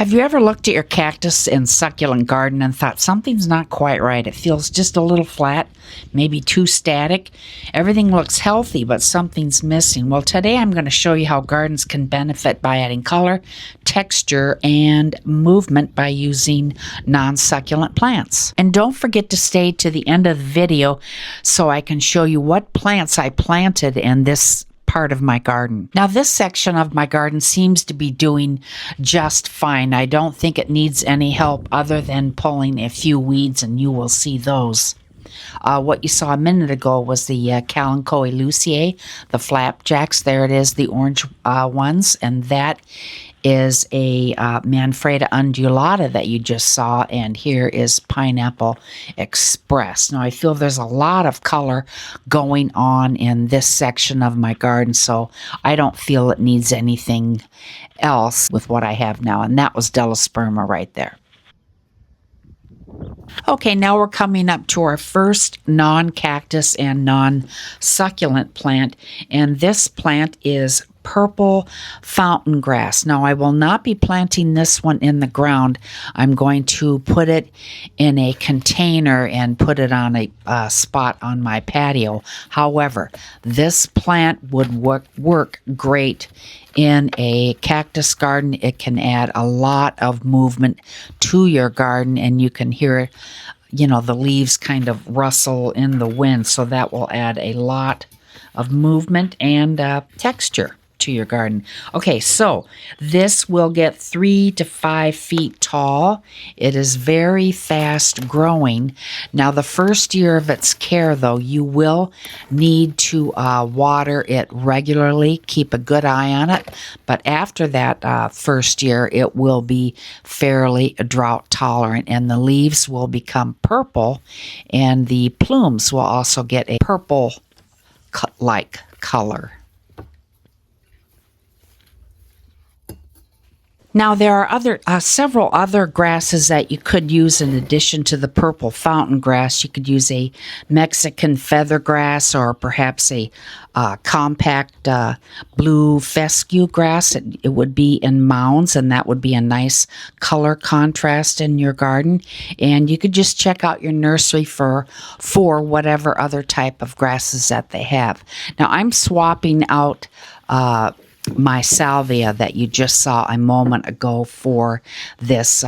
Have you ever looked at your cactus and succulent garden and thought something's not quite right? It feels just a little flat, maybe too static. Everything looks healthy, but something's missing. Well, today I'm going to show you how gardens can benefit by adding color, texture, and movement by using non-succulent plants. And don't forget to stay to the end of the video so I can show you what plants I planted in this part of my garden. Now, this section of my garden seems to be doing just fine. I don't think it needs any help other than pulling a few weeds, and you will see those. What you saw a minute ago was the Kalanchoe luciae, the flapjacks. There it is, the orange ones, and that is a Manfreda undulata that you just saw, and here is Pineapple Express. Now, I feel there's a lot of color going on in this section of my garden, so I don't feel it needs anything else with what I have now, and that was Delosperma right there. Okay, now we're coming up to our first non-cactus and non-succulent plant, and this plant is purple fountain grass. Now, I will not be planting this one in the ground. I'm going to put it in a container and put it on a spot on my patio. However, this plant would work great in a cactus garden. It can add a lot of movement to your garden, and you can hear, you know, the leaves kind of rustle in the wind, so that will add a lot of movement and texture to your garden. Okay, so this will get 3 to 5 feet tall. It is very fast growing. Now, the first year of its care, though, you will need to water it regularly. Keep a good eye on it. But after that first year, it will be fairly drought tolerant, and the leaves will become purple, and the plumes will also get a purple-like color. Now, there are several other grasses that you could use in addition to the purple fountain grass. You could use a Mexican feather grass, or perhaps a compact blue fescue grass. It would be in mounds, and that would be a nice color contrast in your garden. And you could just check out your nursery for whatever other type of grasses that they have. Now, I'm swapping out my salvia that you just saw a moment ago for this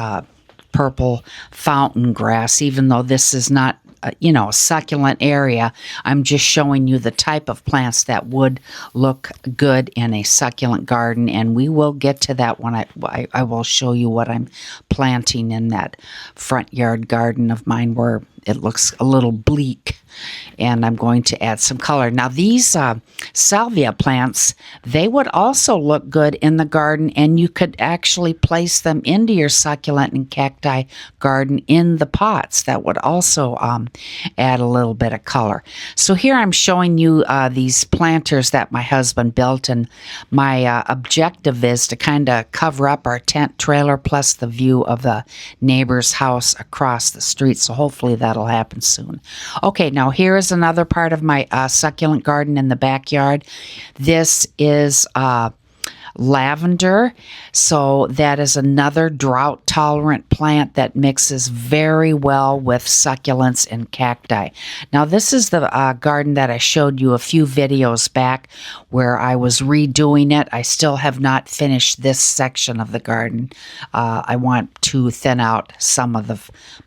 purple fountain grass. Even though this is not a succulent area, I'm just showing you the type of plants that would look good in a succulent garden, and we will get to that when I will show you what I'm planting in that front yard garden of mine where it looks a little bleak, and I'm going to add some color. Now, these salvia plants, they would also look good in the garden, and you could actually place them into your succulent and cacti garden in the pots. That would also add a little bit of color. So here I'm showing you these planters that my husband built, and my objective is to kind of cover up our tent trailer plus the view of the neighbor's house across the street. So hopefully that'll happen soon. Okay, now here is another part of my succulent garden in the backyard. This is lavender. So that is another drought tolerant plant that mixes very well with succulents and cacti. Now, this is the garden that I showed you a few videos back where I was redoing it. I still have not finished this section of the garden. I want to thin out some of the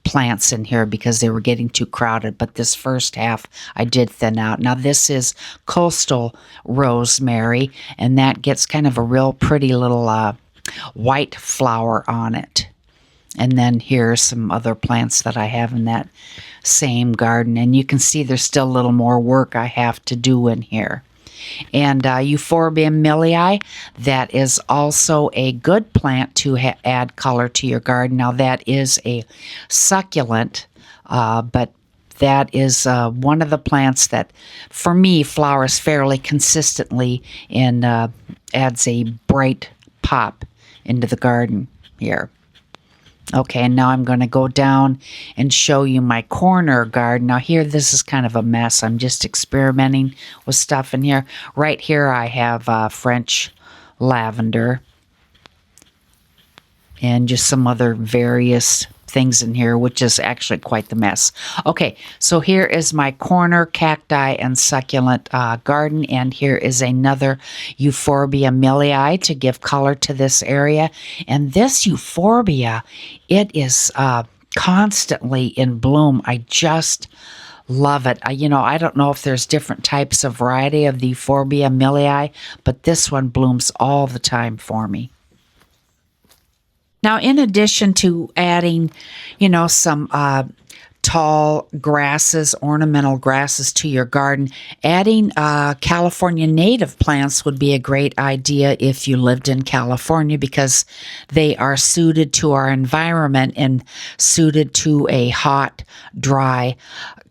plants in here because they were getting too crowded, but this first half I did thin out. Now, this is coastal rosemary, and that gets kind of a real pretty little white flower on it. And then here's some other plants that I have in that same garden, and you can see there's still a little more work I have to do in here. And Euphorbia millii, that is also a good plant to add color to your garden. Now, that is a succulent, but that is one of the plants that, for me, flowers fairly consistently and adds a bright pop into the garden here. Okay, and now I'm going to go down and show you my corner garden. Now here, this is kind of a mess. I'm just experimenting with stuff in here. Right here I have French lavender. and just some other various things in here, which is actually quite the mess. Okay, so here is my corner cacti and succulent garden, and here is another euphorbia millii to give color to this area. And this euphorbia, it is constantly in bloom. I just love it. I don't know if there's different types of variety of the euphorbia millii, but this one blooms all the time for me. Now, in addition to adding, some tall grasses, ornamental grasses to your garden, adding California native plants would be a great idea if you lived in California, because they are suited to our environment and suited to a hot, dry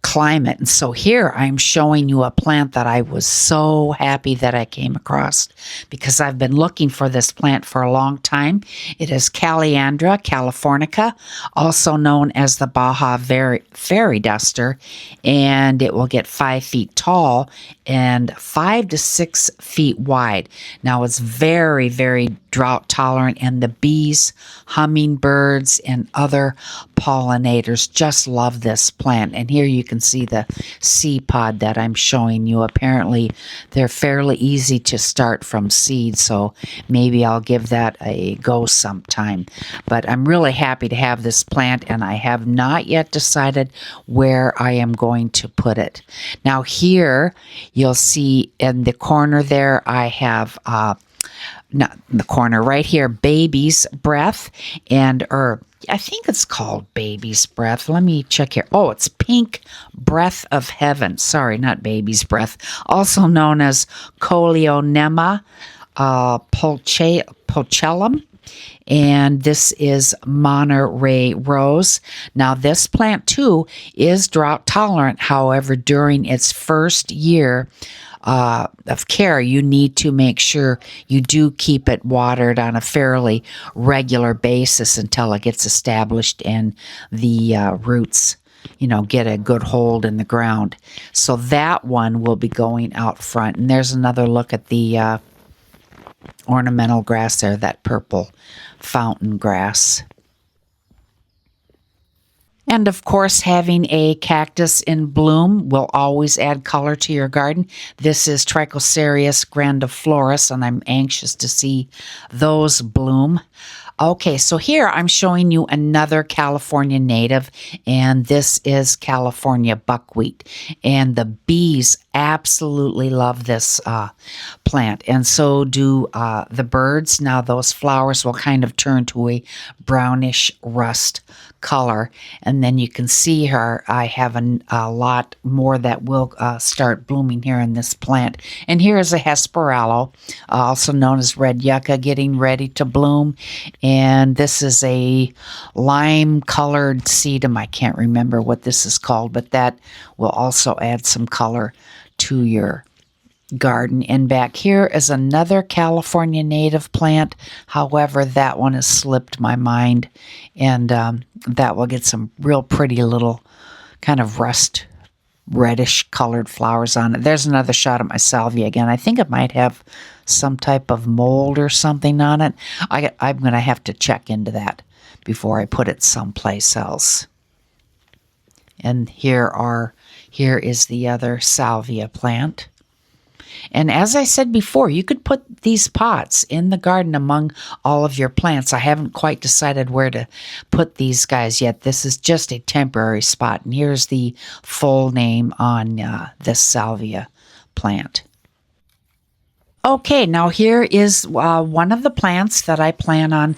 climate. And so here I'm showing you a plant that I was so happy that I came across, because I've been looking for this plant for a long time. It is Calliandra californica, also known as the Baja fairy duster, and it will get 5 feet tall and 5 to 6 feet wide. Now it's very, very drought tolerant, and the bees, hummingbirds, and other pollinators just love this plant. And here you can see the seed pod that I'm showing you. Apparently they're fairly easy to start from seed, so maybe I'll give that a go sometime. But I'm really happy to have this plant, and I have not yet decided where I am going to put it. Now here you'll see in the corner there I have not in the corner right here, baby's breath, or I think it's called baby's breath. Let me check here. Oh, it's pink breath of heaven. Sorry, not baby's breath. Also known as Coleonema pulchellum. And this is Monterey rose. Now, this plant too is drought tolerant. However, during its first year of care, you need to make sure you do keep it watered on a fairly regular basis until it gets established and the roots, get a good hold in the ground. So that one will be going out front. And there's another look at the ornamental grass there, that purple fountain grass. And of course, having a cactus in bloom will always add color to your garden. This is Trichocereus grandiflorus, and I'm anxious to see those bloom. Okay, so here I'm showing you another California native, and this is California buckwheat. And the bees absolutely love this plant, and so do the birds. Now those flowers will kind of turn to a brownish rust color, and then you can see here I have a lot more that will start blooming here in this plant. And here is a Hesperaloe, also known as red yucca, getting ready to bloom. And this is a lime colored sedum. I can't remember what this is called, but that will also add some color to your garden. And back here is another California native plant. However, that one has slipped my mind, and that will get some real pretty little kind of rust reddish colored flowers on it. There's another shot of my salvia again. I think it might have some type of mold or something on it. I'm going to have to check into that before I put it someplace else. And here is the other salvia plant. And as I said before, you could put these pots in the garden among all of your plants. I haven't quite decided where to put these guys yet. This is just a temporary spot. And here's the full name on this salvia plant. Okay, now here is one of the plants that I plan on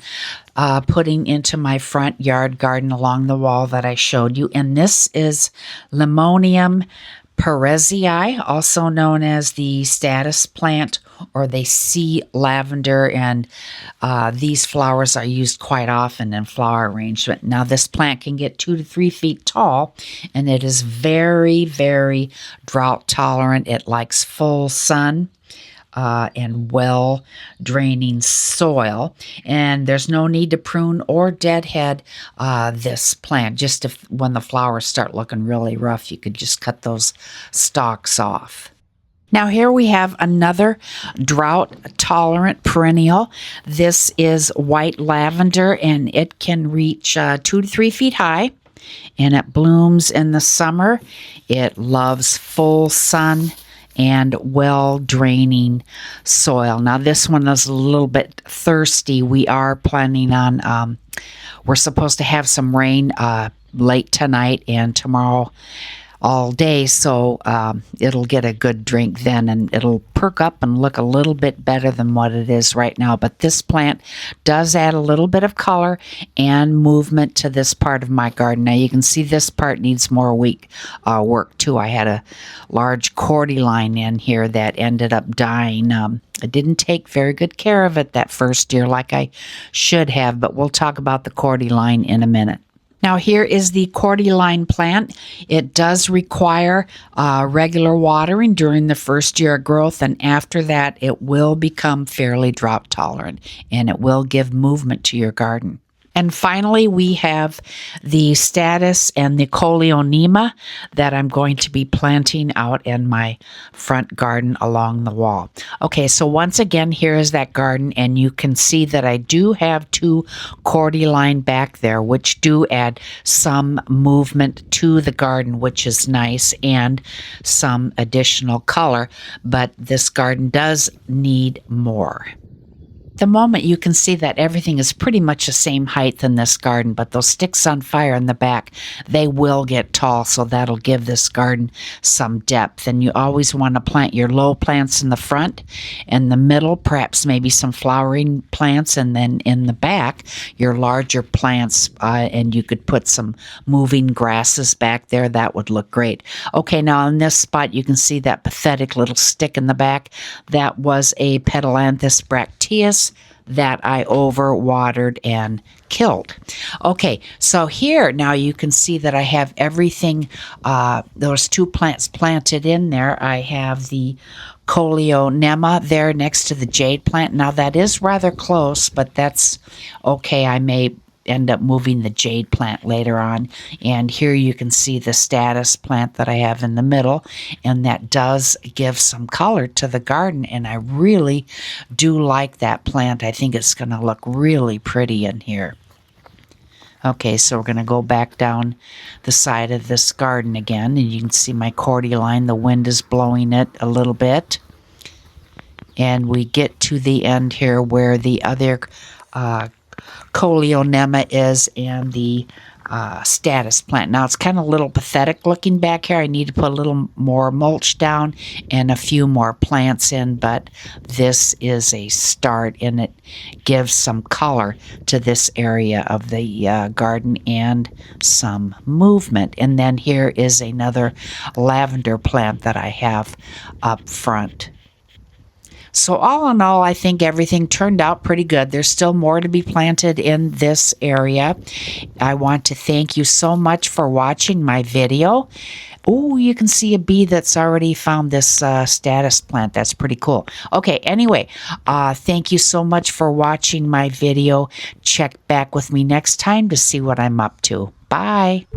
putting into my front yard garden along the wall that I showed you. And this is Limonium Perezii, also known as the statice plant or the sea lavender, and these flowers are used quite often in flower arrangement. Now this plant can get 2 to 3 feet tall, and it is very, very drought tolerant. It likes full sun and well draining soil, and there's no need to prune or deadhead this plant. Just when the flowers start looking really rough, you could just cut those stalks off. Now here we have another drought tolerant perennial. This is white lavender and it can reach 2 to 3 feet high, and it blooms in the summer. It loves full sun and well draining soil. Now this one is a little bit thirsty. We are planning on, we're supposed to have some rain late tonight and tomorrow all day, so it'll get a good drink then, and it'll perk up and look a little bit better than what it is right now. But this plant does add a little bit of color and movement to this part of my garden. Now you can see this part needs more work too. I had a large cordyline in here that ended up dying. I didn't take very good care of it that first year like I should have, but we'll talk about the cordyline in a minute. Now here is the cordyline plant. It does require regular watering during the first year of growth, and after that it will become fairly drought tolerant and it will give movement to your garden. And finally, we have the statice and the coleonema that I'm going to be planting out in my front garden along the wall. Okay, so once again, here is that garden, and you can see that I do have 2 cordyline back there, which do add some movement to the garden, which is nice, and some additional color, but this garden does need more. The moment you can see that everything is pretty much the same height in this garden, but those sticks on fire in the back, they will get tall, so that'll give this garden some depth. And you always want to plant your low plants in the front, in the middle, perhaps maybe some flowering plants, and then in the back, your larger plants, and you could put some moving grasses back there. That would look great. Okay, now in this spot, you can see that pathetic little stick in the back. That was a Petalanthus bracteus that I overwatered and killed. Okay, so here now you can see that I have everything, those 2 plants planted in there. I have the coleonema there next to the jade plant. Now that is rather close, but that's okay. I may end up moving the jade plant later on. And here you can see the statice plant that I have in the middle, and that does give some color to the garden, and I really do like that plant. I think it's going to look really pretty in here. Okay, so we're going to go back down the side of this garden again, and you can see my cordyline. The wind is blowing it a little bit. And we get to the end here where the other coleonema is and the statice plant. Now it's kind of a little pathetic looking back here. I need to put a little more mulch down and a few more plants in, but this is a start, and it gives some color to this area of the garden and some movement. And then here is another lavender plant that I have up front. So all in all, I think everything turned out pretty good. There's still more to be planted in this area. I want to thank you so much for watching my video. Oh, you can see a bee that's already found this statice plant. That's pretty cool. Okay, anyway, thank you so much for watching my video. Check back with me next time to see what I'm up to. Bye.